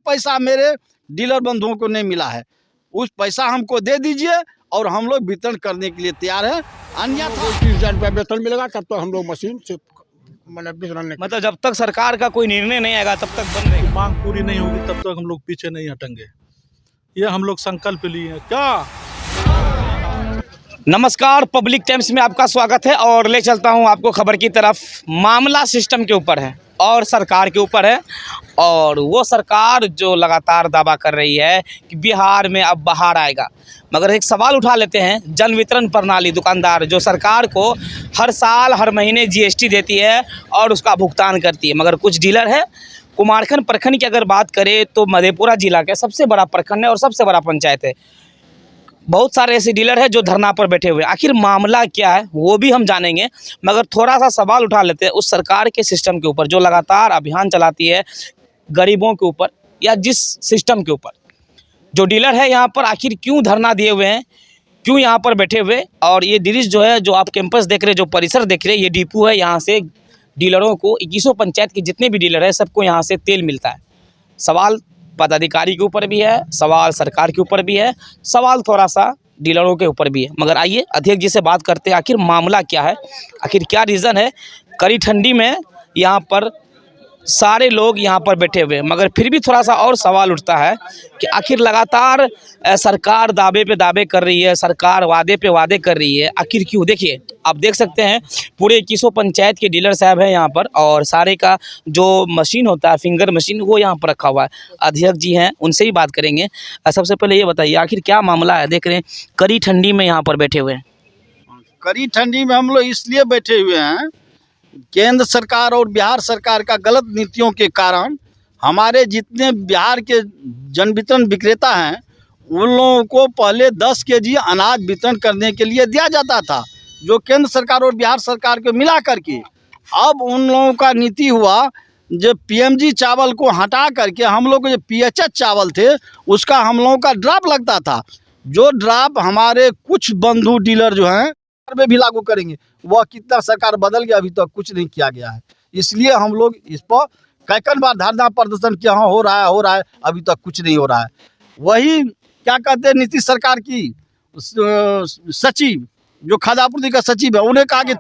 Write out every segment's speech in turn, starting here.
पैसा मेरे डीलर बंधुओं को नहीं मिला है। उस पैसा हमको दे दीजिए और हम लोग वितरण करने के लिए तैयार हैं। अन्यथा 30,000 रुपया वेतन मिलेगा तब तो हम लोग मशीन से वितरण नहीं। मतलब जब तक सरकार का कोई निर्णय नहीं आएगा तब तक बंद रहेगा। मांग पूरी नहीं होगी तब तक हम लोग पीछे नहीं हटेंगे। ये हम लोग संकल्प लिए हैं। क्या नमस्कार, पब्लिक टाइम्स में आपका स्वागत है और ले चलता हूं आपको खबर की तरफ। मामला सिस्टम के ऊपर है और सरकार के ऊपर है, और वो सरकार जो लगातार दावा कर रही है कि बिहार में अब बाहर आएगा। मगर एक सवाल उठा लेते हैं, जन वितरण प्रणाली दुकानदार जो सरकार को हर साल हर महीने जीएसटी देती है और उसका भुगतान करती है, मगर कुछ डीलर है। कुमारखंड प्रखंड की अगर बात करें तो मधेपुरा जिला का सबसे बड़ा प्रखंड है और सबसे बड़ा पंचायत है। बहुत सारे ऐसे डीलर हैं जो धरना पर बैठे हुए हैं। आखिर मामला क्या है वो भी हम जानेंगे, मगर थोड़ा सा सवाल उठा लेते हैं उस सरकार के सिस्टम के ऊपर जो लगातार अभियान चलाती है गरीबों के ऊपर, या जिस सिस्टम के ऊपर जो डीलर है यहाँ पर आखिर क्यों धरना दिए हुए हैं, क्यों यहाँ पर बैठे हुए। और ये दृश्य जो है, जो आप कैंपस देख रहे हैं, जो परिसर देख रहे हैं, ये डिपो है। यहाँ से डीलरों को 21 पंचायत के जितने भी डीलर हैं सबको यहाँ से तेल मिलता है। सवाल पदाधिकारी के ऊपर भी है, सवाल सरकार के ऊपर भी है, सवाल थोड़ा सा डीलरों के ऊपर भी है। मगर आइए अध्यक्ष जी से बात करते हैं, आखिर मामला क्या है, आखिर क्या रीज़न है। कड़ी ठंडी में यहाँ पर सारे लोग यहाँ पर बैठे हुए हैं, मगर फिर भी थोड़ा सा और सवाल उठता है कि आखिर लगातार सरकार दावे पे दावे कर रही है, सरकार वादे पे वादे कर रही है, आखिर क्यों। देखिए आप देख सकते हैं पूरे 21 पंचायत के डीलर साहब हैं यहाँ पर, और सारे का जो मशीन होता है फिंगर मशीन वो यहाँ पर रखा हुआ है। अध्यक्ष जी हैं, उनसे ही बात करेंगे। सबसे पहले ये बताइए आखिर क्या मामला है। देख रहे हैं कड़ी ठंडी में यहाँ पर बैठे हुए हैं। कड़ी ठंडी में हम लोग इसलिए बैठे हुए हैं, केंद्र सरकार और बिहार सरकार का गलत नीतियों के कारण हमारे जितने बिहार के जन वितरण विक्रेता हैं उन लोगों को पहले 10 केजी अनाज वितरण करने के लिए दिया जाता था, जो केंद्र सरकार और बिहार सरकार को मिला करके। अब उन लोगों का नीति हुआ जो पीएमजी चावल को हटा करके हम लोग को जो पीएचएच चावल थे उसका हम लोगों का ड्राप लगता था। जो ड्राप हमारे कुछ बंधु डीलर जो हैं में भी लागू करेंगे, वह कितना सरकार बदल गया अभी तक कुछ नहीं किया गया है। इसलिए हम लोग इस पर कई बार धरना प्रदर्शन किया, हाँ हो रहा है, अभी तक कुछ नहीं हो रहा है। वही क्या कहते हैं नीतीश सरकार की सचिव जो खाद्य आपूर्ति का सचिव है, उन्हें कहा कि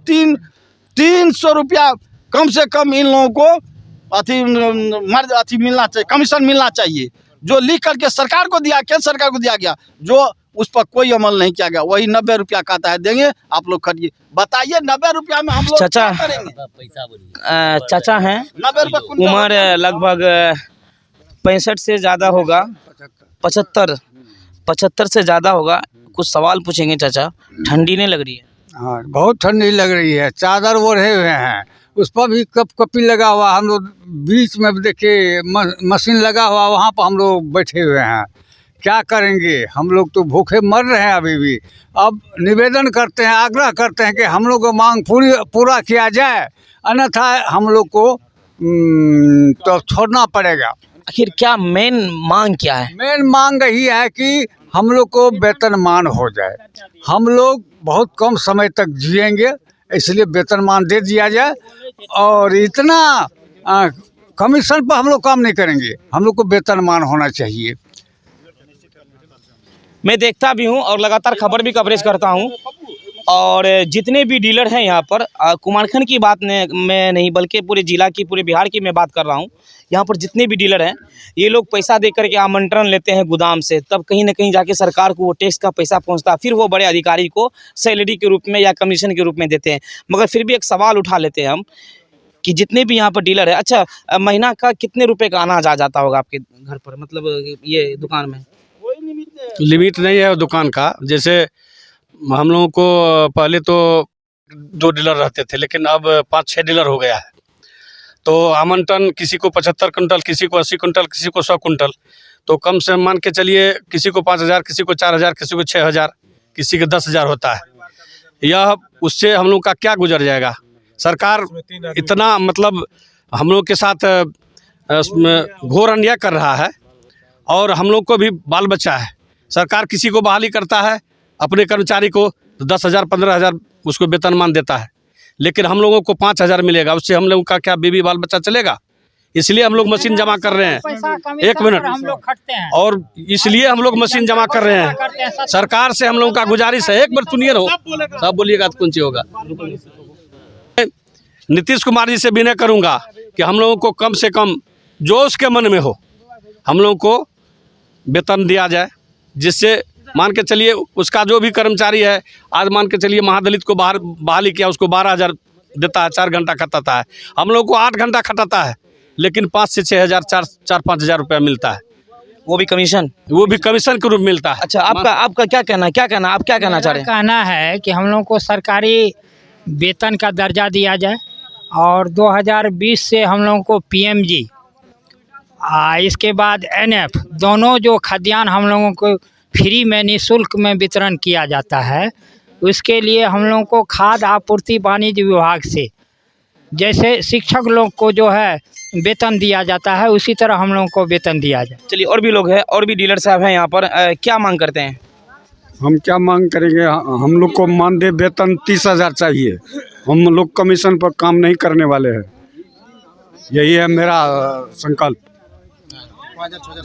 300 रुपया कम से कम इन लोगों को अथी मिलना चाहिए, कमीशन मिलना चाहिए, जो लिख करके सरकार को दिया, केंद्र सरकार को दिया गया, जो उस पर कोई अमल नहीं किया गया। वही 90 रुपया कहता है देंगे, आप लोग खरीदिए। बताइए 90 रुपया में हम लोग क्या करेंगे। चाचा हैं, 90 रुपया उम्र लगभग 65 से ज़्यादा होगा, 75 से ज़्यादा होगा। कुछ सवाल पूछेंगे चाचा। ठंडी नहीं लग रही है? हाँ, बहुत ठंडी लग रही है। चादर ओढ़े हुए हैं, उस पर भी कपकपी लगा हुआ। हम लोग बीच में देखिए मशीन लगा हुआ, वहाँ पर हम लोग बैठे हुए हैं। क्या करेंगे, हम लोग तो भूखे मर रहे हैं अभी भी। अब निवेदन करते हैं, आग्रह करते हैं कि हम लोग को मांग पूरा किया जाए, अन्यथा हम लोग को तो छोड़ना पड़ेगा। आखिर क्या मेन मांग क्या है? मेन मांग यही है कि हम लोग को वेतनमान हो जाए। हम लोग बहुत कम समय तक जिएंगे, इसलिए वेतनमान दे दिया जाए। और इतना कमीशन पर हम लोग काम नहीं करेंगे, हम लोग को वेतनमान होना चाहिए। मैं देखता भी हूं और लगातार खबर भी कवरेज करता हूं, और जितने भी डीलर हैं यहाँ पर, कुमारखंड की बात मैं नहीं बल्कि पूरे जिला की, पूरे बिहार की मैं बात कर रहा हूँ। यहाँ पर जितने भी डीलर हैं ये लोग पैसा दे करके आमंत्रण लेते हैं गोदाम से, तब कहीं ना कहीं जाके सरकार को वो टैक्स का पैसा पहुँचता, फिर वो बड़े अधिकारी को सैलरी के रूप में या कमीशन के रूप में देते हैं। मगर फिर भी एक सवाल उठा लेते हैं हम कि जितने भी यहाँ पर डीलर है, अच्छा महीना का कितने रुपये का अनाज आ जाता होगा आपके घर पर, मतलब ये दुकान में? लिमिट नहीं है दुकान का। जैसे हम लोगों को पहले तो 2 डीलर रहते थे, लेकिन अब 5-6 डीलर हो गया है। तो आमंत्रण किसी को 75 कुंटल, किसी को 80 कुंटल, किसी को 100 कुंटल, तो कम से मान के चलिए किसी को 5,000, किसी को 4,000, किसी को 6,000, किसी के 10,000 होता है। यह उससे हम लोग का क्या गुजर जाएगा। सरकार इतना मतलब हम लोग के साथ घोर अन्याय कर रहा है, और हम लोग को भी बाल बच्चा है। सरकार किसी को बहाली करता है, अपने कर्मचारी को 10,000 15,000 उसको वेतनमान देता है, लेकिन हम लोगों को 5,000 मिलेगा। उससे हम लोगों का क्या बीवी बाल बच्चा चलेगा? इसलिए हम लोग मशीन जमा कर रहे हैं। एक मिनट, हम लोग खटते हैं और इसलिए हम लोग मशीन जमा कर रहे हैं। सरकार से हम लोगों का गुजारिश है, एक बार सुनिए ना, सब बोलिएगा तो कौन सी होगा। नीतीश कुमार जी से विनय करूंगा कि हम लोगों को कम से कम जो उसके मन में हो हम लोगों को वेतन दिया जाए, जिससे मान के चलिए उसका जो भी कर्मचारी है, आज मान के चलिए महादलित को बाहर बहाली किया, उसको 12,000 देता है, 4 घंटा खटाता है। हम लोग को 8 घंटा खटाता है, लेकिन 5 से 6 हज़ार 4-5 हज़ार रुपया मिलता है, वो भी कमीशन के रूप में मिलता है। अच्छा, आपका क्या कहना है, आप क्या कहना चाह रहे हैं? कहना है कि हम लोग को सरकारी वेतन का दर्जा दिया जाए और 2020 से हम लोगों को PMG इसके बाद NF दोनों जो खाद्यान्न हम लोगों को फ्री में निःशुल्क में वितरण किया जाता है। उसके लिए हम लोगों को खाद्य आपूर्ति वाणिज्य विभाग से जैसे शिक्षक लोग को जो है वेतन दिया जाता है, उसी तरह हम लोगों को वेतन दिया जाए। चलिए, और भी लोग हैं, और भी डीलर साहब हैं यहाँ पर, क्या मांग करते हैं? हम क्या मांग करेंगे, हम लोग को मानदेय वेतन 30,000 चाहिए। हम लोग कमीशन पर काम नहीं करने वाले हैं, यही है मेरा संकल्प।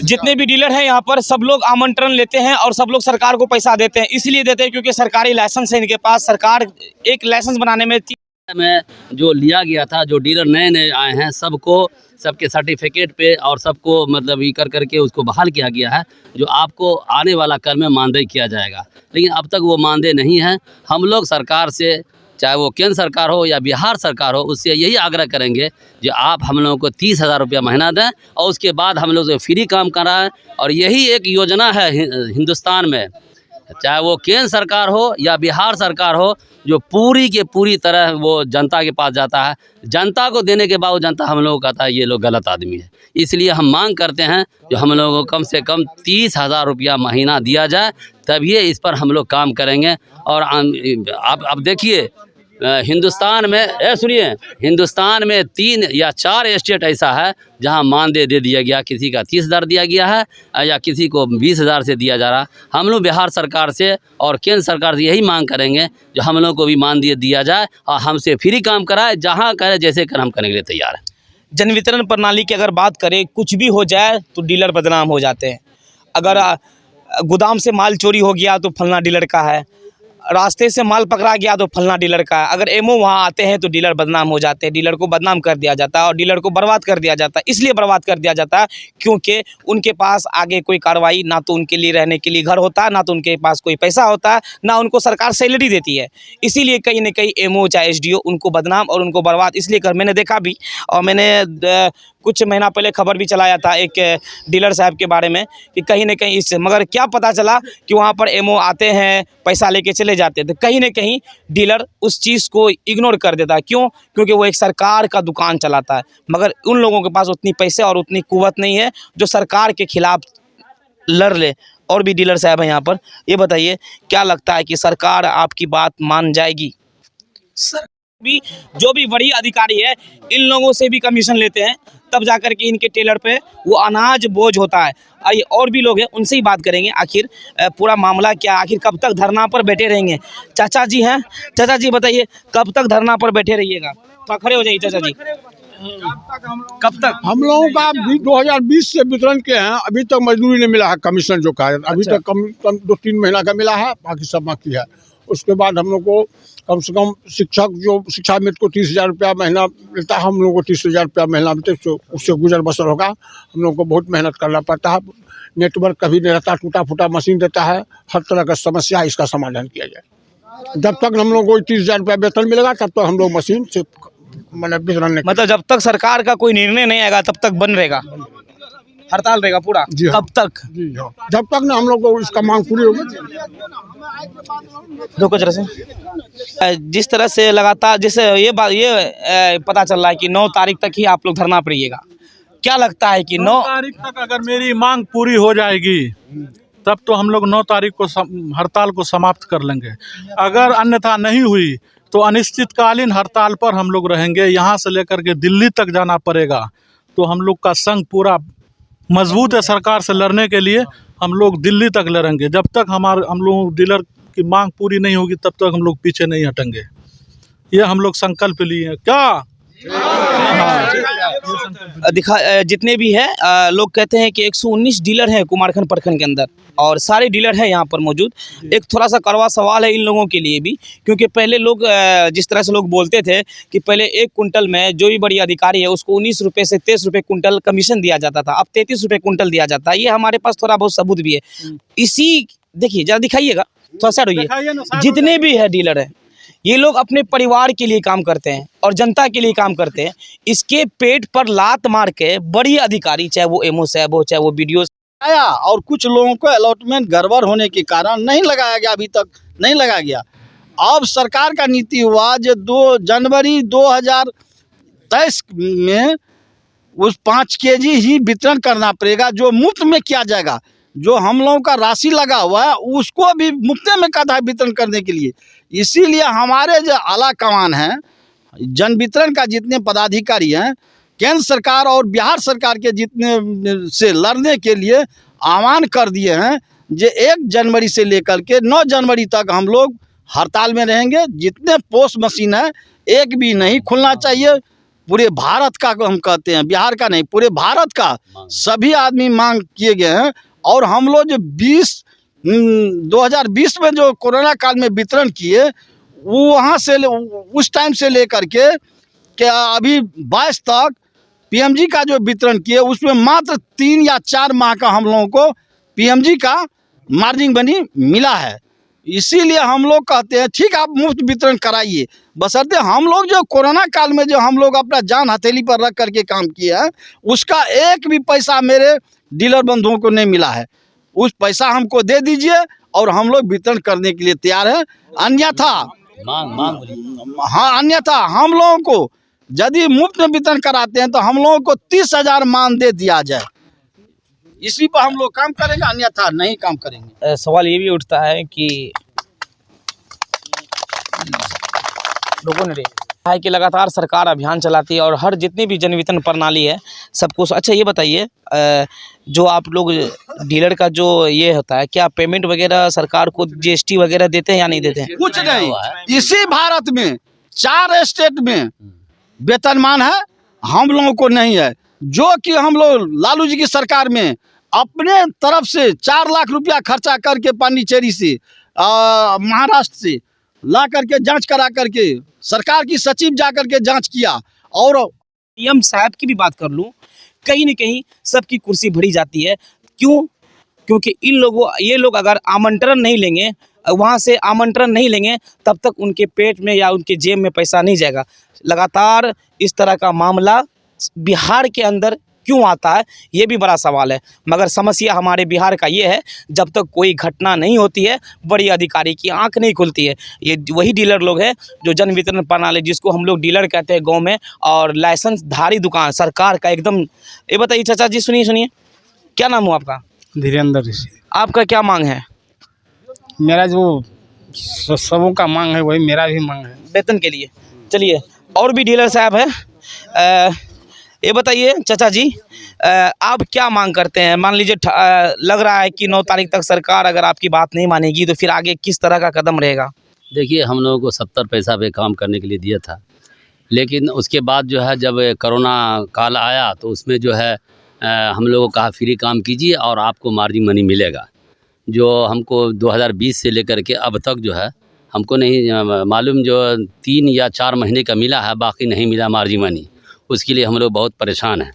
जितने भी डीलर हैं यहाँ पर सब लोग आमंत्रण लेते हैं और सब लोग सरकार को पैसा देते हैं। इसलिए देते हैं क्योंकि सरकारी लाइसेंस है इनके पास। सरकार एक लाइसेंस बनाने में जो लिया गया था, जो डीलर नए नए आए हैं सबको, सबके सर्टिफिकेट पे और सबको मतलब ये कर करके उसको बहाल किया गया है, जो आपको आने वाला कर में मानदेय किया जाएगा। लेकिन अब तक वो मानदेय नहीं है। हम लोग सरकार से, चाहे वो केंद्र सरकार हो या बिहार सरकार हो, उससे यही आग्रह करेंगे जो आप हम लोगों को 30,000 रुपया महीना दें और उसके बाद हम लोग फ्री काम कराएं। और यही एक योजना है हिंदुस्तान में, चाहे वो केंद्र सरकार हो या बिहार सरकार हो, जो पूरी के पूरी तरह वो जनता के पास जाता है। जनता को देने के बाद जनता हम लोगों को कहता है ये लोग गलत आदमी है। इसलिए हम मांग करते हैं जो हम लोगों को कम से कम 30,000 रुपया महीना दिया जाए, तभी इस पर हम लोग काम करेंगे। और अब देखिए हिंदुस्तान में, सुनिए, हिंदुस्तान में 3 या 4 स्टेट ऐसा है जहां मानदेय दे दिया गया, किसी का 30,000 दिया गया है या किसी को 20,000 से दिया जा रहा। हम लोग बिहार सरकार से और केंद्र सरकार से यही मांग करेंगे जो हम लोग को भी मानदेय दिया जाए और हमसे फ्री काम कराए, जहां करे जैसे कर हम करने के लिए तैयार हैं। जन वितरण प्रणाली की अगर बात करें, कुछ भी हो जाए तो डीलर बदनाम हो जाते हैं। अगर गोदाम से माल चोरी हो गया तो फलना डीलर का है, रास्ते से माल पकड़ा गया तो फलना डीलर का है। अगर एमओ वहाँ आते हैं तो डीलर बदनाम हो जाते हैं, डीलर को बदनाम कर दिया जाता है और डीलर को बर्बाद कर दिया जाता है। इसलिए बर्बाद कर दिया जाता है क्योंकि उनके पास आगे कोई कार्रवाई, ना तो उनके लिए रहने के लिए घर होता है, ना तो उनके पास कोई पैसा होता है, ना उनको सरकार सैलरी देती है। इसीलिए कहीं ना कहीं एमओ चाहे एसडीओ उनको बदनाम और उनको बर्बाद इसलिए कर। मैंने देखा भी और मैंने कुछ महीना पहले खबर भी चलाया था एक डीलर साहब के बारे में कि कहीं ना कहीं इससे, मगर क्या पता चला कि वहाँ पर एमओ आते हैं, पैसा लेके चले जाते हैं। तो कहीं ना कहीं डीलर उस चीज़ को इग्नोर कर देता है। क्यों? क्योंकि वो एक सरकार का दुकान चलाता है, मगर उन लोगों के पास उतनी पैसे और उतनी कुव्वत नहीं है जो सरकार के खिलाफ लड़ ले। और भी डीलर साहब हैं यहाँ पर, ये बताइए क्या लगता है कि सरकार आपकी बात मान जाएगी? सर भी जो भी बड़ी अधिकारी है इन लोगों से भी कमीशन लेते हैं, तब जाकर के इनके टेलर पे वो अनाज बोझ होता है। आइए और भी लोग हैं, उनसे ही बात करेंगे आखिर पूरा मामला क्या, आखिर कब तक धरना पर बैठे रहेंगे। चाचा जी हैं, चाचा जी बताइए कब तक धरना पर बैठे रहिएगा? तो खड़े हो जाइए चाचा जी। कब तक? हम लोगों का 2020 से वितरण के हैं, अभी तक मजदूरी नहीं मिला है। कमीशन जो का है अभी तक कम 2-3 महीना का मिला है, बाकी सब बाकी है। उसके बाद हम लोग को कम से कम शिक्षक जो शिक्षा मित्र को 30,000 रुपया महीना मिलता है, हम लोग को 30,000 रुपया महीना मिलता है। उससे गुजर बसर होगा। हम लोग को बहुत मेहनत करना पड़ता है, नेटवर्क कभी नहीं रहता, टूटा फूटा मशीन देता है, हर तरह का समस्या इसका समाधान किया जाए। जब तक हम लोग को 30,000 रुपया वेतन मिलेगा तब तक हम लोग मशीन से वितरण नहीं, मतलब जब तक सरकार का कोई निर्णय नहीं आएगा तब तक बंद रहेगा, हड़ताल रहेगा पूरा? जी हाँ। कब तक? जी हाँ, जब तक ना हम लोग को इसका मांग पूरी होगी। जिस तरह से लगातार, जैसे ये पता चल रहा है कि 9 तारीख तक ही आप लोग धरना पर रहिएगा, क्या लगता है कि 9 तारीख तक अगर मेरी मांग पूरी हो जाएगी तब तो हम लोग 9 तारीख को हड़ताल को समाप्त कर लेंगे। अगर अन्यथा नहीं हुई तो अनिश्चितकालीन हड़ताल पर हम लोग रहेंगे। यहाँ से लेकर के दिल्ली तक जाना पड़ेगा। तो हम लोग का संघ पूरा मजबूत है सरकार से लड़ने के लिए। हम लोग दिल्ली तक लड़ेंगे। जब तक हम लोग डीलर की मांग पूरी नहीं होगी तब तक हम लोग पीछे नहीं हटेंगे। ये हम लोग संकल्प लिए हैं। क्या? हाँ। जितने भी हैं लोग कहते हैं कि 119 डीलर हैं कुमारखंड प्रखंड के अंदर और सारे डीलर हैं यहाँ पर मौजूद। एक थोड़ा सा कड़वा सवाल है इन लोगों के लिए भी, क्योंकि पहले लोग जिस तरह से लोग बोलते थे कि पहले 1 कुंटल में जो भी बड़ी अधिकारी है उसको 19 रुपये से 23 रुपये कुंटल कमीशन दिया जाता था, अब 33 रुपये कुंटल दिया जाता है। ये हमारे पास थोड़ा बहुत सबूत भी है। इसी देखिए जरा दिखाइएगा, थोड़ा सा रोइए। जितने भी है डीलर है ये लोग अपने परिवार के लिए काम करते हैं और जनता के लिए काम करते हैं। इसके पेट पर लात मार के बड़ी अधिकारी, चाहे वो एमओ साहब हो चाहे वो बीडीओ आया, और कुछ लोगों को अलॉटमेंट गड़बड़ होने के कारण नहीं लगाया गया, अभी तक नहीं लगाया गया। अब सरकार का नीति हुआ जो 2 जनवरी 2023 में उस 5 केजी ही वितरण करना पड़ेगा, जो मुफ्त में किया जाएगा। जो हम लोगों का राशि लगा हुआ है उसको भी मुफ्त में कहा है वितरण करने के लिए। इसीलिए हमारे जो आला कमान हैं, जन वितरण का जितने पदाधिकारी हैं, केंद्र सरकार और बिहार सरकार के जितने से लड़ने के लिए आह्वान कर दिए हैं जो 1 जनवरी से लेकर के 9 जनवरी तक हम लोग हड़ताल में रहेंगे। जितने पोस्ट मशीन है एक भी नहीं खुलना चाहिए। पूरे भारत का हम कहते हैं, बिहार का नहीं, पूरे भारत का सभी आदमी मांग किए गए हैं। और हम लोग जो 2020 में जो कोरोना काल में वितरण किए वो वहाँ से उस टाइम से लेकर के क्या अभी 22 तक पीएमजी का जो वितरण किए उसमें मात्र 3 या 4 माह का हम लोगों को पीएमजी का मार्जिन मनी मिला है। इसीलिए हम लोग कहते हैं ठीक आप मुफ्त वितरण कराइए, बशर्ते हम लोग जो कोरोना काल में जो हम लोग अपना जान हथेली पर रख करके काम किए हैं उसका एक भी पैसा मेरे डीलर बंधुओं को नहीं मिला है। उस पैसा हमको दे दीजिए और हम लोग वितरण करने के लिए तैयार हैं। अन्यथा हाँ, अन्यथा हम लोगों को यदि मुफ्त में वितरण कराते हैं तो हम लोगों को 30,000 मानदेय दिया जाए, इसी पर हम लोग काम करेंगे, अन्यथा नहीं काम करेंगे। सवाल ये भी उठता है कि लोगों ने है कि लगातार सरकार अभियान चलाती है और हर जितनी भी जन वितरण प्रणाली है सबको। अच्छा ये बताइए, जो आप लोग डीलर का जो ये होता है, क्या पेमेंट वगैरह सरकार को जीएसटी वगैरह देते हैं या नहीं देते हैं? कुछ नहीं। इसी भारत में 4 स्टेट में वेतनमान है, हम लोगों को नहीं है। जो कि हम लोग लालू जी की सरकार में अपने तरफ से 4 लाख रुपया खर्चा करके पांडिचेरी से महाराष्ट्र से ला करके जांच करा करके सरकार की सचिव जा करके जांच किया। और पीएम साहब की भी बात कर लूँ, कहीं न कहीं सबकी कुर्सी भरी जाती है। क्यों? क्योंकि ये लोग अगर आमंत्रण नहीं लेंगे, वहाँ से आमंत्रण नहीं लेंगे, तब तक उनके पेट में या उनके जेब में पैसा नहीं जाएगा। लगातार इस तरह का मामला बिहार के अंदर क्यों आता है, ये भी बड़ा सवाल है। मगर समस्या हमारे बिहार का ये है, जब तक कोई घटना नहीं होती है बड़ी अधिकारी की आंख नहीं खुलती है। ये वही डीलर लोग हैं जो जन वितरण प्रणाली, जिसको हम लोग डीलर कहते हैं गांव में, और लाइसेंसधारी दुकान सरकार का एकदम। ये बताइए चाचा जी, सुनिए, क्या नाम हो आपका? धीरेन्द्र ऋषि। आपका क्या मांग है? मेरा जो सबों का मांग है वही मेरा भी मांग है, वेतन के लिए। चलिए, और भी डीलर साहब हैं, ये बताइए चाचा जी, आप क्या मांग करते हैं? मान लीजिए लग रहा है कि 9 तारीख तक सरकार अगर आपकी बात नहीं मानेगी तो फिर आगे किस तरह का कदम रहेगा? देखिए, हम लोगों को 70 पैसा पे काम करने के लिए दिया था, लेकिन उसके बाद जो है जब कोरोना काल आया तो उसमें जो है हम लोगों को कहा फ्री काम कीजिए और आपको मार्जिन मनी मिलेगा। जो हमको 2020 से लेकर के अब तक जो है हमको नहीं मालूम, जो 3 या 4 महीने का मिला है, बाकी नहीं मिला मार्जिन मनी। उसके लिए हम लोग बहुत परेशान हैं।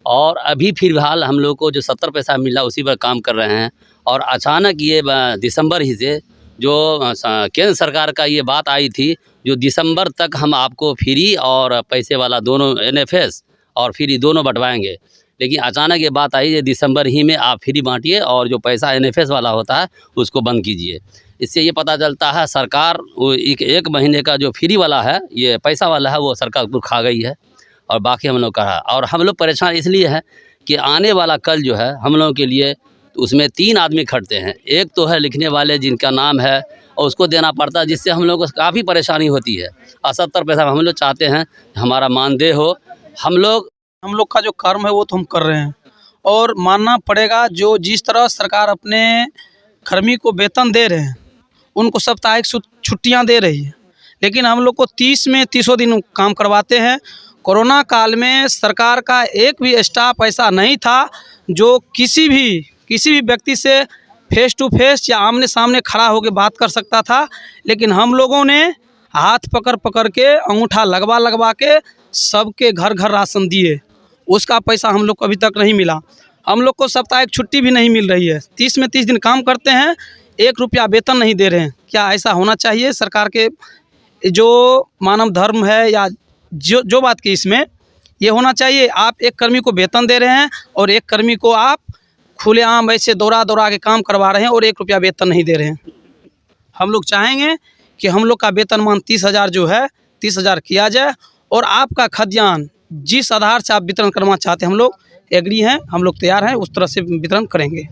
और अभी फिलहाल हम लोग को जो 70 पैसा मिला उसी पर काम कर रहे हैं। और अचानक ये दिसंबर ही से जो केंद्र सरकार का ये बात आई थी, जो दिसंबर तक हम आपको फ्री और पैसे वाला दोनों NFS और फ्री दोनों बंटवाएंगे। लेकिन अचानक ये बात आई कि दिसंबर ही में आप फ्री बांटिए और जो पैसा NFS वाला होता है उसको बंद कीजिए। इससे ये पता चलता है सरकार वो एक महीने का जो फ्री वाला है, ये पैसा वाला है, वो सरकार को खा गई है और बाकी हम लोग का है। और हम लोग परेशान इसलिए हैं कि आने वाला कल जो है हम लोगों के लिए उसमें 3 आदमी खटते हैं। एक तो है लिखने वाले जिनका नाम है और उसको देना पड़ता है, जिससे हम लोग को काफ़ी परेशानी होती है। 70 पैसा हम लोग चाहते हैं हमारा मानदेय हो। हम लोग का जो कर्म है वो तो हम कर रहे हैं और मानना पड़ेगा। जो जिस तरह सरकार अपने कर्मी को वेतन दे रहे हैं, उनको साप्ताहिक छुट्टियां दे रही है, लेकिन हम लोग को 30 में 30 दिन काम करवाते हैं। कोरोना काल में सरकार का एक भी स्टाफ ऐसा नहीं था जो किसी भी व्यक्ति से फेस टू फेस या आमने सामने खड़ा होकर बात कर सकता था। लेकिन हम लोगों ने हाथ पकड़ के अंगूठा लगवा के सबके घर घर राशन दिए। उसका पैसा हम लोग को अभी तक नहीं मिला। हम लोग को साप्ताहिक छुट्टी भी नहीं मिल रही है। 30 में 30 दिन काम करते हैं, 1 रुपया वेतन नहीं दे रहे हैं। क्या ऐसा होना चाहिए? सरकार के जो मानव धर्म है या जो बात की इसमें ये होना चाहिए। आप एक कर्मी को वेतन दे रहे हैं और एक कर्मी को आप खुलेआम ऐसे दौड़ा के काम करवा रहे हैं और 1 रुपया वेतन नहीं दे रहे हैं। हम लोग चाहेंगे कि हम लोग का वेतनमान 30,000 जो है 30,000 किया जाए और आपका खाद्यान्न जिस आधार से आप वितरण करना चाहते हैं हम लोग एग्री हैं, हम लोग तैयार हैं, उस तरह से वितरण करेंगे।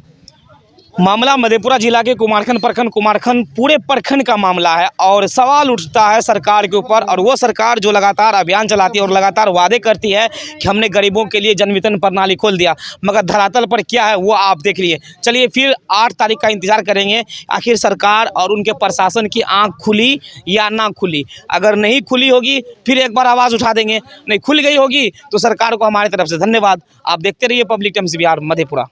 मामला मधेपुरा जिला के कुमारखंड पूरे प्रखंड का मामला है और सवाल उठता है सरकार के ऊपर। और वो सरकार जो लगातार अभियान चलाती है और लगातार वादे करती है कि हमने गरीबों के लिए जन वितरण प्रणाली खोल दिया, मगर धरातल पर क्या है वो आप देख लिए। चलिए फिर 8 तारीख का इंतजार करेंगे, आखिर सरकार और उनके प्रशासन की आँख खुली या ना खुली। अगर नहीं खुली होगी फिर एक बार आवाज़ उठा देंगे, नहीं खुल गई होगी तो सरकार को हमारी तरफ से धन्यवाद। आप देखते रहिए पब्लिक टाइम्स बिहार मधेपुरा।